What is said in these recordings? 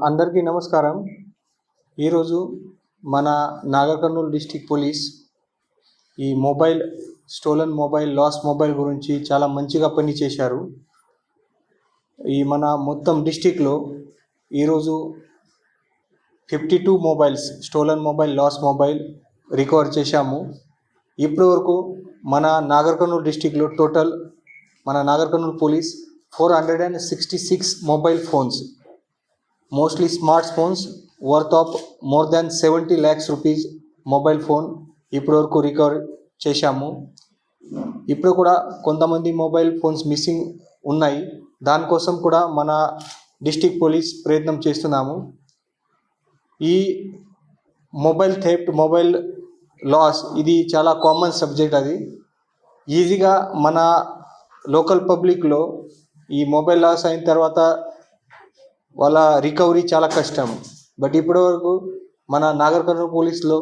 అందరికీ నమస్కారం. ఈరోజు మన నాగర్ కర్నూల్ డిస్ట్రిక్ట్ పోలీస్ ఈ స్టోలన్ మొబైల్, లాస్ మొబైల్ గురించి చాలా మంచిగా పని చేశారు. ఈ మన మొత్తం డిస్ట్రిక్ట్లో ఈరోజు 52 mobiles, stolen mobile, lost mobile recover చేశాము. ఇప్పటి వరకు మన నాగర్ కర్నూల్ డిస్ట్రిక్ట్లో టోటల్ మన Nagarkurnool police 466 mobile phones, mostly smart phones worth of more than 70 lakhs rupees mobile phone ఇప్పటివరకు రికవర్ చేశాము. ఇప్పుడు కూడా కొంతమంది మొబైల్ ఫోన్స్ మిస్సింగ్ ఉన్నాయి. దానికోసం కూడా మన డిస్ట్రిక్ట్ పోలీస్ ప్రయత్నం చేస్తున్నాము. ఈ మొబైల్ థెఫ్ట్, మొబైల్ లాస్ ఇది చాలా కామన్ సబ్జెక్ట్. అది ఈజీగా మన లోకల్ పబ్లిక్లో ఈ మొబైల్ లాస్ అయిన తర్వాత వాళ్ళ రికవరీ చాలా కష్టం. బట్ ఇప్పటివరకు మన నాగర్ కర్నూల్ పోలీస్లో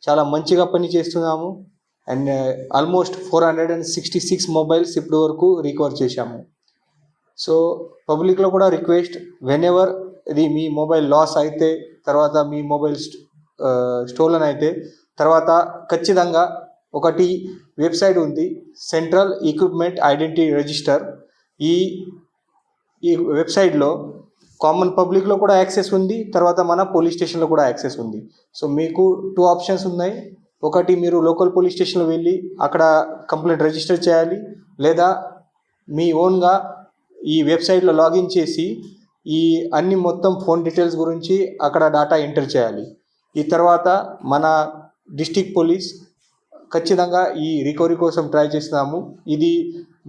చాలా మంచిగా పని చేస్తున్నాము. అండ్ ఆల్మోస్ట్ 466 మొబైల్స్ ఇప్పటి వరకు రికవర్ చేశాము. సో పబ్లిక్లో కూడా రిక్వెస్ట్, వెన్ ఎవర్ ఇది మీ మొబైల్ లాస్ అయితే, తర్వాత మీ మొబైల్ స్టోలన్ అయితే తర్వాత ఖచ్చితంగా ఒకటి వెబ్సైట్ ఉంది, సెంట్రల్ ఎక్విప్మెంట్ ఐడెంటిటీ రిజిస్టర్. ఈ వెబ్సైట్లో కామన్ పబ్లిక్లో కూడా యాక్సెస్ ఉంది, తర్వాత మన పోలీస్ స్టేషన్లో కూడా యాక్సెస్ ఉంది. సో మీకు 2 ఆప్షన్స్ ఉన్నాయి. ఒకటి, మీరు లోకల్ పోలీస్ స్టేషన్లో వెళ్ళి అక్కడ కంప్లైంట్ రిజిస్టర్ చేయాలి, లేదా మీ ఓన్గా ఈ వెబ్సైట్లో లాగిన్ చేసి ఈ అన్ని మొత్తం ఫోన్ డీటెయిల్స్ గురించి అక్కడ డేటా ఎంటర్ చేయాలి. ఈ తర్వాత మన డిస్ట్రిక్ట్ పోలీస్ ఖచ్చితంగా ఈ రికవరీ కోసం ట్రై చేస్తున్నాము. ఇది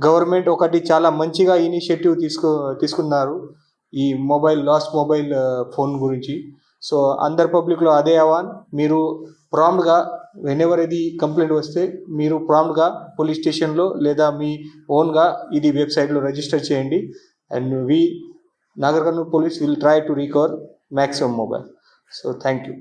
గవర్నమెంట్ ఒకటి చాలా మంచిగా ఇనిషియేటివ్ తీసుకున్నారు ఈ లాస్ట్ మొబైల్ ఫోన్ గురించి. సో అందరు పబ్లిక్లో అదే అవాన్, మీరు ప్రాంప్ట్గా వెన్ ఎవర్ ఇది కంప్లైంట్ వస్తే మీరు ప్రాంప్ట్గా పోలీస్ స్టేషన్లో లేదా మీ ఓన్గా ఇది వెబ్సైట్లో రిజిస్టర్ చేయండి. And Nagar Kurnool police will try to recover maximum mobile. So thank you.